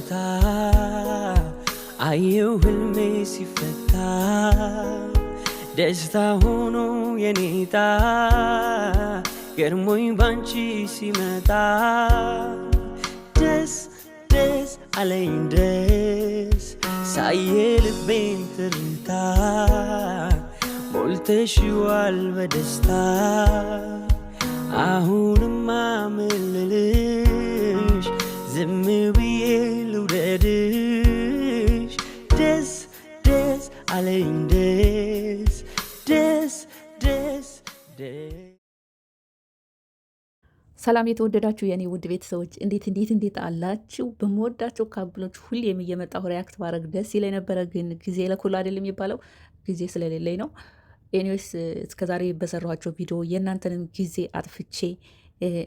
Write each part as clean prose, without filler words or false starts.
በደስታ አየው ህልሜ ሲፈታ ደስታ ሆኖ የኔታ ገርሞኝ ባንቺ ሲመጣ ደስ ደስ አለኝ ደስ ሳየ ልቤን ትርታ ሞልተሽዋል በደስታ አሁንማ ምን ልልሽ ዝም ብዬ ልውደድሽ ደስ ደስ አለኝ ደስ ደስ ደስ ደስ። ሰላም የተወደዳችሁ የኔ ውድ ቤተሰቦች እንዴት አላችሁ? በመወዳቸው ካፕሎች ሁሌም እየመጣሁ ሪያክት ማድረግ ደስ ይለኝ ነበረ፣ ግን ጊዜ ለኩሉ አይደለም የሚባለው ጊዜ ስለሌለኝ ነው። ኤኒዌይስ እስከዛሬ በሰራኋቸው ቪዲዮ የእናንተንም ጊዜ አጥፍቼ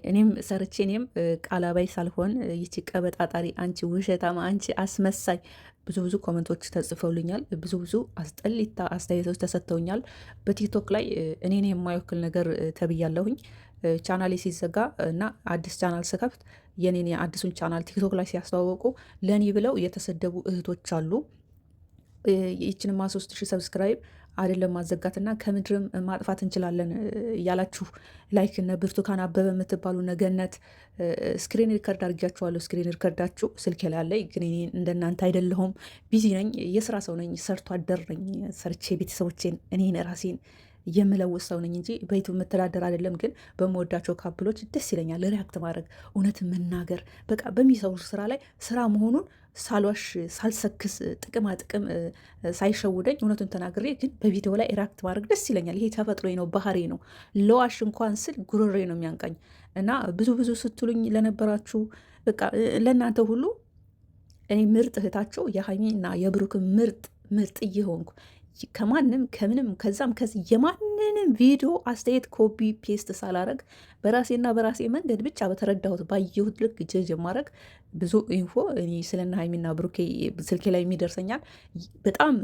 እኔም ሰርቼ እኔም ቃላባይ ሳልሆን ይቺ ቀበጣጣሪ፣ አንቺ ውሸታማ፣ አንቺ አስመሳይ ብዙ ኮመንቶች ተጽፈውልኛል። ብዙ አስጠሊታ አስተያየቶች ተሰጥተውኛል። በቲክቶክ ላይ እኔን የማይወክል ነገር ተብያለሁኝ። ቻናሌ ሲዘጋ እና አዲስ ቻናል ስከፍት የኔን የአዲሱን ቻናል ቲክቶክ ላይ ሲያስተዋወቁ ለእኔ ብለው የተሰደቡ እህቶች አሉ። ይችንማ 3000 ሰብስክራይብ አይደለም ማዘጋትና ከምድርም ማጥፋት እንችላለን እያላችሁ ላይክ እነ ብርቱካን አበበ የምትባሉ ነገነት ስክሪን ሪከርድ አድርጊያችኋለሁ። ስክሪን ሪከርዳችሁ ስልክ ላይ ያለ ግን እኔ እንደናንተ አይደለሁም። ቢዚ ነኝ፣ የስራ ሰው ነኝ፣ ሰርቶ አደር ነኝ። ሰርቼ ቤተሰቦቼን እኔን ራሴን የምለውጥ ሰው ነኝ እንጂ በዩቱብ የምተዳደር አይደለም። ግን በምወዳቸው ካፕሎች ደስ ይለኛል ሪያክት ማድረግ፣ እውነት መናገር፣ በቃ በሚሰሩ ስራ ላይ ስራ መሆኑን ሳልዋሽ ሳልሰክስ ጥቅማ ጥቅም ሳይሸውደኝ እውነቱን ተናግሬ ግን በቪዲዮ ላይ ሪያክት ማድረግ ደስ ይለኛል። ይሄ ተፈጥሮ ነው፣ ባህሬ ነው። ለዋሽ እንኳን ስል ጉሮሬ ነው የሚያንቃኝ። እና ብዙ ስትሉኝ ለነበራችሁ በቃ ለእናንተ ሁሉ እኔ ምርጥ እህታቸው የሀይሚ እና የብሩክ ምርጥ እየሆንኩ ከማንም ከምንም ከዛም ከዚህ የማንንም ቪዲዮ አስተያየት ኮፒ ፔስት ሳላረግ በራሴና በራሴ መንገድ ብቻ በተረዳሁት ባየሁት ልክ ጀጅ ማድረግ ብዙ ኢንፎ እኔ ስለና ሀይሚና ብሩኬ ስልኬ ላይ የሚደርሰኛል። በጣም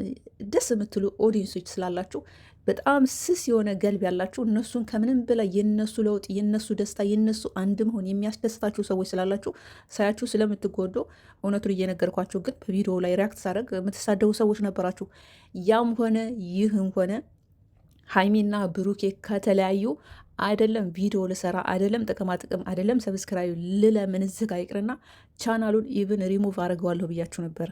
ደስ የምትሉ ኦዲየንሶች ስላላችሁ፣ በጣም ስስ የሆነ ገልብ ያላችሁ፣ እነሱን ከምንም በላይ የነሱ ለውጥ፣ የነሱ ደስታ፣ የነሱ አንድ መሆን የሚያስደስታችሁ ሰዎች ስላላችሁ ሳያችሁ ስለምትጎዱ እውነቱን እየነገርኳችሁ፣ ግን በቪዲዮ ላይ ሪያክት ሳደርግ የምትሳደቡ ሰዎች ነበራችሁ። ያም ሆነ ይህም ሆነ ሀይሚና ብሩኬ ከተለያዩ አይደለም ቪዲዮ ልሰራ አይደለም ጥቅም አይደለም ሰብስክራይብ ልለምን ዝግ አይቅርና ቻናሉን ኢቭን ሪሙቭ አድርገዋለሁ ብያችሁ ነበር።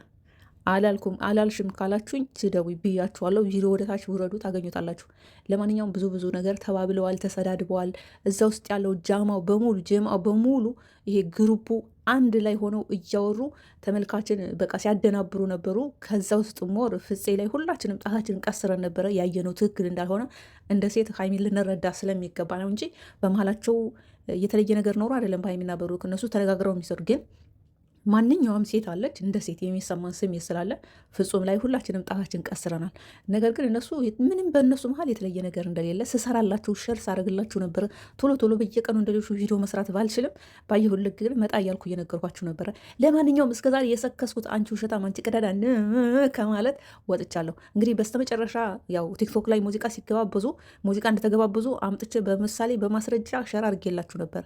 አላልሽም ካላችሁኝ ስደዊ ብያችኋለሁ። ቪዲዮ ወደታች ውረዱ ታገኙታላችሁ። ለማንኛውም ብዙ ነገር ተባብለዋል፣ ተሰዳድበዋል። እዛ ውስጥ ያለው ጀማው በሙሉ ይሄ ግሩፑ አንድ ላይ ሆነው እያወሩ ተመልካችን በቃ ሲያደናብሩ ነበሩ። ከዛ ውስጥ ሞር ፍፄ ላይ ሁላችንም ጣታችንን ቀስረን ነበረ። ያየነው ትክክል እንዳልሆነ እንደ ሴት ሀይሚን ልንረዳ ስለሚገባ ነው እንጂ በመሀላቸው የተለየ ነገር ኖሮ አይደለም። በሀይሚና በብሩክ እነሱ ተነጋግረው የሚሰሩ ግን ማንኛውም ሴት አለች እንደ ሴት የሚሰማን ስሜት ስላለ ፍጹም ላይ ሁላችንም ጣታችን ቀስረናል። ነገር ግን እነሱ ምንም በእነሱ መሀል የተለየ ነገር እንደሌለ ስሰራላችሁ ሸር ሳረግላችሁ ነበር። ቶሎ በየቀኑ እንደሌሎቹ ቪዲዮ መስራት ባልችልም ባየሁት ልክ ግን መጣ እያልኩ እየነገርኳችሁ ነበረ። ለማንኛውም እስከዛሬ የሰከስኩት አንቺ ውሸታም፣ አንቺ ቀዳዳ ከማለት ወጥቻለሁ። እንግዲህ በስተመጨረሻ ያው ቲክቶክ ላይ ሙዚቃ እንደተገባበዙ አምጥቼ በምሳሌ በማስረጃ ሸር አድርጌላችሁ ነበር።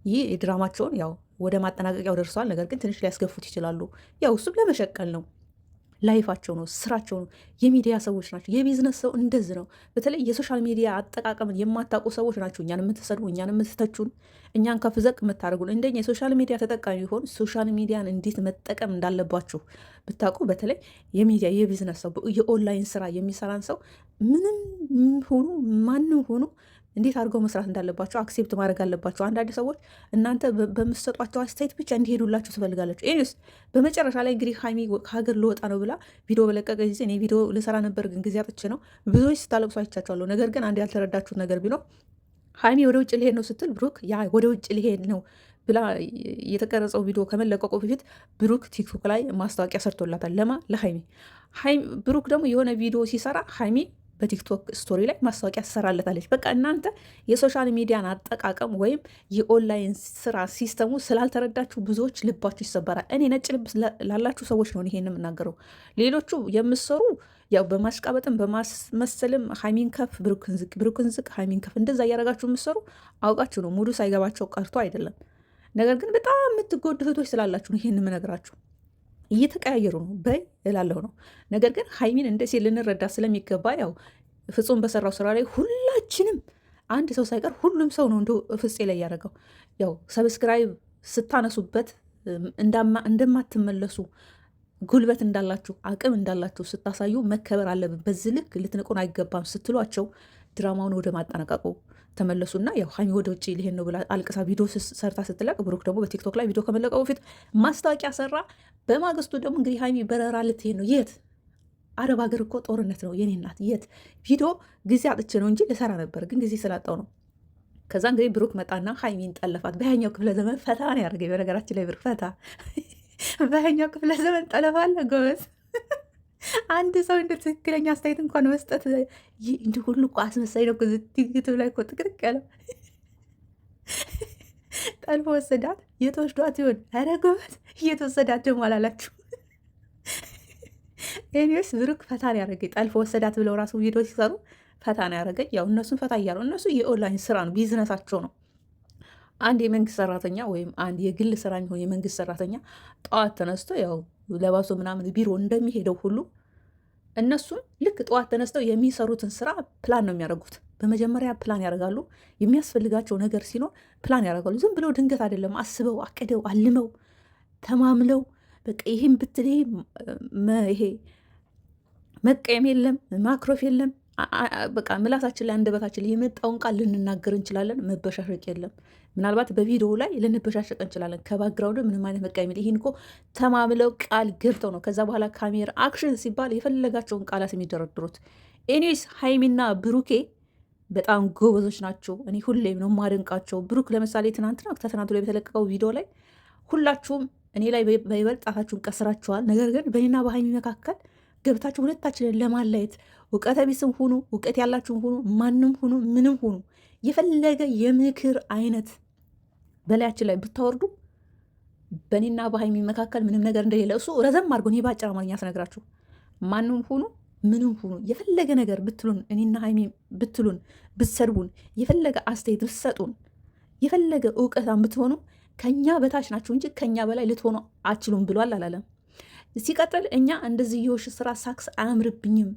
ይህ ድራማቸውን ያው ወደ ማጠናቀቂያው ደርሰዋል። ነገር ግን ትንሽ ሊያስገፉት ይችላሉ። ያው እሱም ለመሸቀል ነው። ላይፋቸው ነው፣ ስራቸው ነው። የሚዲያ ሰዎች ናቸው። የቢዝነስ ሰው እንደዚህ ነው። በተለይ የሶሻል ሚዲያ አጠቃቀምን የማታውቁ ሰዎች ናቸው እኛን የምትሰድቡ፣ እኛን የምትተቹን፣ እኛን ከፍ ዘቅ የምታደርጉን። እንደኛ የሶሻል ሚዲያ ተጠቃሚ ቢሆን ሶሻል ሚዲያን እንዴት መጠቀም እንዳለባችሁ ብታውቁ፣ በተለይ የሚዲያ የቢዝነስ ሰው የኦንላይን ስራ የሚሰራን ሰው ምንም ሆኑ ማንም ሆኑ እንዴት አድርገው መስራት እንዳለባቸው አክሴፕት ማድረግ አለባቸው። አንዳንድ ሰዎች እናንተ በምትሰጧቸው አስተያየት ብቻ እንዲሄዱላችሁ ትፈልጋላችሁ። ኤኒዌይስ በመጨረሻ ላይ እንግዲህ ሀይሚ ከሀገር ልወጣ ነው ብላ ቪዲዮ በለቀቀ ጊዜ እኔ ቪዲዮ ልሰራ ነበር፣ ግን ጊዜ አጥቼ ነው። ብዙዎች ስታለቅሱ አይቻቸዋለሁ። ነገር ግን አንድ ያልተረዳችሁት ነገር ቢኖር ሀይሚ ወደ ውጭ ሊሄድ ነው ስትል ብሩክ ያ ወደ ውጭ ሊሄድ ነው ብላ የተቀረጸው ቪዲዮ ከመለቀቁ በፊት ብሩክ ቲክቶክ ላይ ማስታወቂያ ሰርቶላታል። ለማ ለሀይሚ ብሩክ ደግሞ የሆነ ቪዲዮ ሲሰራ ሀይሚ በቲክቶክ ስቶሪ ላይ ማስታወቂያ ትሰራለታለች። በቃ እናንተ የሶሻል ሚዲያን አጠቃቀም ወይም የኦንላይን ስራ ሲስተሙ ስላልተረዳችሁ ብዙዎች ልባችሁ ይሰበራል። እኔ ነጭ ልብ ላላችሁ ሰዎች ነው ይሄን የምናገረው። ሌሎቹ የምሰሩ ያው በማሽቃበጥም በማስመሰልም ሀይሚን ከፍ ብሩክን ዝቅ ሀይሚን ከፍ እንደዛ እያደረጋችሁ የምሰሩ አውቃችሁ ነው፣ ሙሉ ሳይገባቸው ቀርቶ አይደለም። ነገር ግን በጣም የምትጎዱ እህቶች ስላላችሁ ነው ይሄን የምነግራችሁ። እየተቀያየሩ ነው በይ እላለሁ ነው። ነገር ግን ሀይሚን እንደዚህ ልንረዳ ስለሚገባ ያው ፍጹም በሰራው ስራ ላይ ሁላችንም አንድ ሰው ሳይቀር ሁሉም ሰው ነው እንደ ፍፄ ላይ ያደረገው። ያው ሰብስክራይብ ስታነሱበት እንደማትመለሱ ጉልበት እንዳላችሁ አቅም እንዳላችሁ ስታሳዩ መከበር አለብን። በዚህ ልክ ልትንቁን አይገባም ስትሏቸው ድራማውን ወደ ማጠናቀቁ ተመለሱና ያው ሀይሚ ወደ ውጭ ሊሄድ ነው ብላ አልቅሳ ቪዲዮ ሰርታ ስትለቅ ብሩክ ደግሞ በቲክቶክ ላይ ቪዲዮ ከመለቀው በፊት ማስታወቂያ ሰራ። በማግስቱ ደግሞ እንግዲህ ሀይሚ በረራ ልትሄድ ነው። የት? አረብ ሀገር እኮ ጦርነት ነው የኔ እናት። የት? ቪዲዮ ጊዜ አጥቼ ነው እንጂ ልሰራ ነበር፣ ግን ጊዜ ስላጣው ነው። ከዛ እንግዲህ ብሩክ መጣና ሀይሚን ጠለፋት። በያኛው ክፍለ ዘመን ፈታ ነው ያደርገኝ። በነገራችን ላይ ብሩክ ፈታ በያኛው ክፍለ ዘመን ጠለፋለ ጎበዝ። አንድ ሰው እንደ ትክክለኛ አስተያየት እንኳን መስጠት እንዲህ ሁሉ እኮ አስመሳይ ነው። ዩቱብ ላይ እኮ ጥቅጥቅ ያለው ጠልፎ ወሰዳት። የተወስዷት ይሆን? ኧረ ጎበዝ እየተወሰዳት ደግሞ አላላችሁ። ኤኒዌይስ ብሩክ ፈታ ነው ያደረገኝ። ጠልፎ ወሰዳት ብለው ራሱ ቪዲዮ ሲሰሩ ፈታ ነው ያደረገኝ። ያው እነሱን ፈታ እያሉ እነሱ የኦንላይን ስራ ነው ቢዝነሳቸው ነው። አንድ የመንግስት ሰራተኛ ወይም አንድ የግል ስራ የሚሆን የመንግስት ሰራተኛ ጠዋት ተነስቶ ያው ለባሶ ምናምን ቢሮ እንደሚሄደው ሁሉ እነሱም ልክ ጠዋት ተነስተው የሚሰሩትን ስራ ፕላን ነው የሚያደርጉት። በመጀመሪያ ፕላን ያደርጋሉ። የሚያስፈልጋቸው ነገር ሲኖር ፕላን ያደርጋሉ። ዝም ብለው ድንገት አይደለም። አስበው አቅደው አልመው ተማምለው በቃ ይህም ብትል ይሄ መቀየም የለም ማክሮፍ የለም። በቃ ምላሳችን ላይ አንደበታችን ላይ የመጣውን ቃል ልንናገር እንችላለን። መበሻሸቅ የለም። ምናልባት በቪዲዮ ላይ ልንበሻሸቅ እንችላለን። ከባክግራውንድ ምንም አይነት መቃየም። ይህን እኮ ተማምለው ቃል ገብተው ነው ከዛ በኋላ ካሜራ አክሽን ሲባል የፈለጋቸውን ቃላት የሚደረድሩት። ኤኒዌይስ ሀይሚና ብሩኬ በጣም ጎበዞች ናቸው። እኔ ሁሌም ነው ማደንቃቸው። ብሩክ ለምሳሌ ትናንትና ከትናንቱ ላይ በተለቀቀው ቪዲዮ ላይ ሁላችሁም እኔ ላይ በይበልጥ ጣታችሁን ቀስራችኋል። ነገር ግን በእኔና በሀይሚ መካከል ገብታችሁ ሁለታችንን ለማላየት እውቀተ ቢስም ሁኑ እውቀት ያላችሁም ሁኑ ማንም ሁኑ ምንም ሁኑ የፈለገ የምክር አይነት በላያችን ላይ ብታወርዱ በእኔና በሀይሚ መካከል ምንም ነገር እንደሌለ እሱ ረዘም አድርጎ እኔ በአጭር አማርኛ ስነግራችሁ ማንም ሁኑ ምንም ሁኑ የፈለገ ነገር ብትሉን እኔና ሀይሚ ብትሉን ብትሰድቡን የፈለገ አስተያየት ብትሰጡን የፈለገ እውቀታም ብትሆኑ ከኛ በታች ናችሁ እንጂ ከኛ በላይ ልትሆኑ አችሉም ብሏል አላለም። ሲቀጥል እኛ እንደዚህ የውሽ ስራ ሳክስ አያምርብኝም።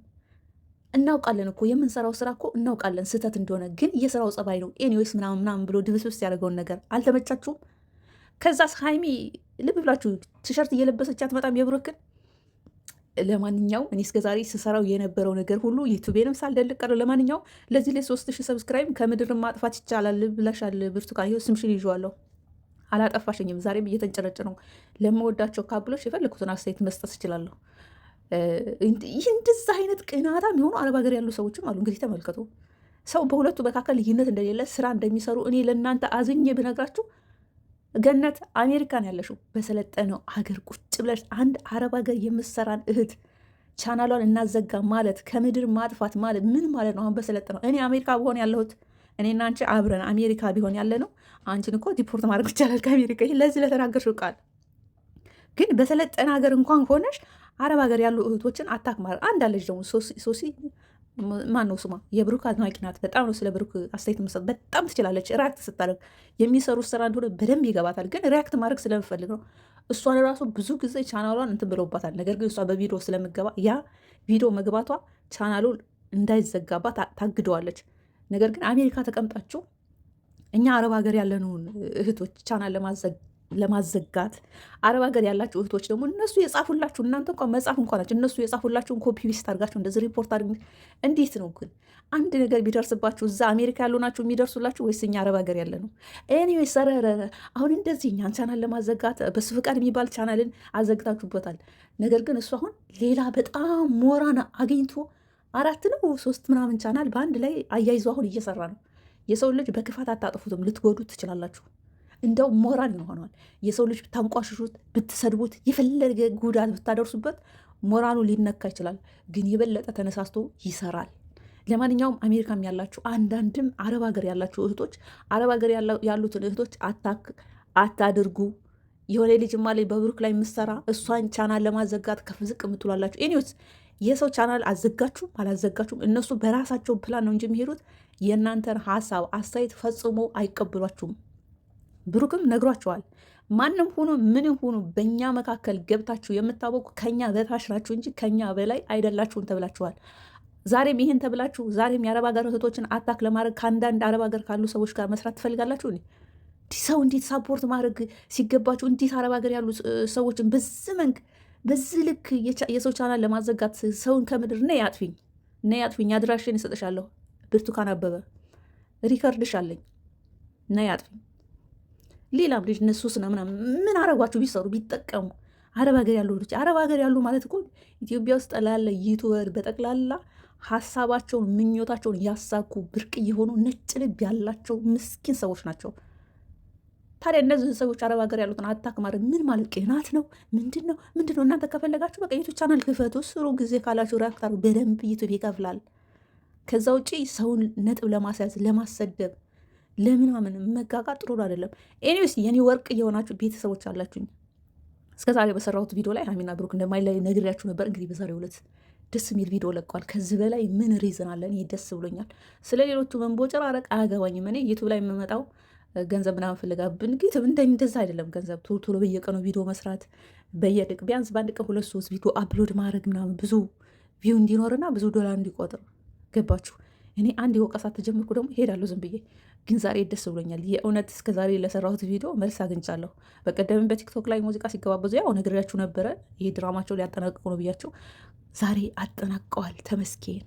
እናውቃለን እኮ የምንሰራው ስራ እኮ እናውቃለን ስህተት እንደሆነ፣ ግን የስራው ጸባይ ነው። ኤኒዌይስ ምናምን ብሎ ድብስብስ ያደርገውን ነገር አልተመቻችሁም። ከዛስ ሀይሚ ልብ ብላችሁ ቲሸርት እየለበሰች አትመጣም የብሩክን። ለማንኛውም እኔ እስከዛሬ ስሰራው የነበረው ነገር ሁሉ ዩቱቤንም ሳልደልቅ ቀረ። ለማንኛውም ለዚህ ላይ 3000 ሰብስክራይብ ከምድር ማጥፋት ይቻላል ብለሻል ብርቱካን። ይኸው ስምሽን ይዤዋለሁ። አላጠፋሽኝም። ዛሬም እየተንጨረጭ ነው። ለመወዳቸው ካብሎች የፈለኩትን አስተያየት መስጠት እችላለሁ። ይህ እንደዛ አይነት ቅናታ የሚሆኑ አረብ ሀገር ያሉ ሰዎችም አሉ። እንግዲህ ተመልከቱ። ሰው በሁለቱ መካከል ልዩነት እንደሌለ ስራ እንደሚሰሩ እኔ ለእናንተ አዝኜ ብነግራችሁ፣ ገነት አሜሪካን ያለሽው በሰለጠነው ሀገር ቁጭ ብለሽ አንድ አረብ ሀገር የምትሰራን እህት ቻናሏን እናዘጋ ማለት ከምድር ማጥፋት ማለት ምን ማለት ነው? አሁን በሰለጠነው እኔ አሜሪካ በሆን ያለሁት እኔና አንቺ አብረን አሜሪካ ቢሆን ያለ ነው። አንቺን እኮ ዲፖርት ማድረግ ይቻላል ከአሜሪካ። ይህ ለዚህ ለተናገርሽው ቃል ግን በሰለጠነ ሀገር እንኳን ሆነሽ አረብ ሀገር ያሉ እህቶችን አታክ ማድረግ። አንድ አለች ደግሞ ሶሲ ማን ነው ስሟ? የብሩክ አድናቂ ናት። በጣም ነው ስለ ብሩክ አስተያየት መስጠት በጣም ትችላለች። ሪያክት ስታደርግ የሚሰሩት ስራ እንደሆነ በደንብ ይገባታል። ግን ሪያክት ማድረግ ስለምፈልግ ነው። እሷን ራሱ ብዙ ጊዜ ቻናሏን እንትን ብለውባታል። ነገር ግን እሷ በቪዲዮ ስለምገባ ያ ቪዲዮ መግባቷ ቻናሉ እንዳይዘጋባት ታግደዋለች። ነገር ግን አሜሪካ ተቀምጣችሁ እኛ አረብ ሀገር ያለነውን እህቶች ቻናል ለማዘጋት አረብ ሀገር ያላችሁ እህቶች ደግሞ እነሱ የጻፉላችሁ እናንተ እንኳን መጻፍ እንኳን ናቸው እነሱ የጻፉላችሁን ኮፒ ፔስት አድርጋችሁ እንደዚህ ሪፖርት አድርግ። እንዴት ነው ግን አንድ ነገር ቢደርስባችሁ እዛ አሜሪካ ያሉ ናችሁ የሚደርሱላችሁ ወይስ እኛ አረብ ሀገር ያለ ነው? ኤኒዌይ ሰረረ አሁን እንደዚህ እኛን ቻናል ለማዘጋት በሱ ፍቃድ የሚባል ቻናልን አዘግታችሁበታል። ነገር ግን እሱ አሁን ሌላ በጣም ሞራን አግኝቶ 4 ነው 3 ምናምን ቻናል በአንድ ላይ አያይዞ አሁን እየሰራ ነው። የሰው ልጅ በክፋት አታጥፉትም፣ ልትጎዱት ትችላላችሁ። እንደው ሞራል ይሆነዋል። የሰው ልጅ ብታንቋሽሹት፣ ብትሰድቡት፣ የፈለገ ጉዳት ብታደርሱበት ሞራሉ ሊነካ ይችላል። ግን የበለጠ ተነሳስቶ ይሰራል። ለማንኛውም አሜሪካም ያላችሁ አንዳንድም አረብ ሀገር ያላችሁ እህቶች አረብ ሀገር ያሉትን እህቶች አታድርጉ። የሆነ ልጅማ ላይ በብሩክ ላይ የምትሰራ እሷን ቻናል ለማዘጋት ከፍ ዝቅ የምትሏላችሁ። ኤኒዌይስ የሰው ቻናል አዘጋችሁም አላዘጋችሁም እነሱ በራሳቸው ፕላን ነው እንጂ የሚሄዱት የእናንተን ሀሳብ አስተያየት ፈጽሞ አይቀበሏችሁም። ብሩክም ነግሯቸዋል። ማንም ሆኖ ምንም ሆኖ በእኛ መካከል ገብታችሁ የምታወቁ ከኛ በታች ናችሁ እንጂ ከኛ በላይ አይደላችሁም ተብላችኋል። ዛሬም ይህን ተብላችሁ ዛሬም የአረብ ሀገር እህቶችን አታክ ለማድረግ ከአንዳንድ አረብ ሀገር ካሉ ሰዎች ጋር መስራት ትፈልጋላችሁ። ሰው እንዴት ሳፖርት ማድረግ ሲገባችሁ እንዴት አረብ ሀገር ያሉ ሰዎችን በዚህ ልክ የሰው ቻናል ለማዘጋት ሰውን ከምድር ነይ አጥፊኝ፣ አድራሽን እሰጥሻለሁ። ብርቱካን አበበ ሪከርድሽ አለኝ፣ ነይ አጥፊኝ። ሌላም ልጅ እነሱስ ነው ምናምን ምን አረጓችሁ ቢሰሩ ቢጠቀሙ። አረብ ሀገር ያሉ ልጅ አረብ ሀገር ያሉ ማለት እኮ ኢትዮጵያ ውስጥ ላለ ዩቱበር በጠቅላላ ሀሳባቸውን ምኞታቸውን ያሳኩ ብርቅ የሆኑ ነጭ ልብ ያላቸው ምስኪን ሰዎች ናቸው። ታዲያ እነዚህ ሰዎች አረብ ሀገር ያሉትን አታክ ማድረግ ምን ማለት ቅናት ነው? ምንድን ነው? እናንተ ከፈለጋችሁ በቃ ዩቱብ ቻናል ክፈቱ፣ ስሩ። ጊዜ ካላችሁ ሪያክታሩ በደንብ ዩቱብ ይከፍላል። ከዛ ውጭ ሰውን ነጥብ ለማስያዝ ለማሰደብ ለምናምን መጋጋጥ ጥሩ አይደለም። ኤኒዌይስ የኔ ወርቅ የሆናችሁ ቤተሰቦች አላችሁኝ። እስከዛሬ በሰራሁት ቪዲዮ ላይ ሀይሚና ብሩክ እንደማይለያዩ ነግሬያችሁ ነበር። እንግዲህ በዛሬው ዕለት ደስ የሚል ቪዲዮ ለቋል። ከዚህ በላይ ምን ሪዝን አለ? እኔ ደስ ብሎኛል። ስለ ሌሎቹ መንቦጨራረቅ አያገባኝም። እኔ ዩቱብ ላይ የምመጣው ገንዘብ ምናምን ፍለጋብን ግን እንደዛ አይደለም። ገንዘብ ቶሎ በየቀኑ ቪዲዮ መስራት ቢያንስ በአንድ ቀን 2-3 ቪዲዮ አፕሎድ ማድረግ ምናምን ብዙ ቪው እንዲኖርና ብዙ ዶላር እንዲቆጥር ገባችሁ? እኔ አንድ የወቀሳት ተጀምርኩ ደግሞ ሄዳለሁ ዝም ብዬ። ግን ዛሬ ደስ ብሎኛል። የእውነት እስከዛሬ ለሰራሁት ቪዲዮ መልስ አግኝቻለሁ። በቀደምም በቲክቶክ ላይ ሙዚቃ ሲገባበዙ ያው ነግሬያችሁ ነበረ። ይሄ ድራማቸው ሊያጠናቅቁ ነው ብያቸው፣ ዛሬ አጠናቀዋል። ተመስገን።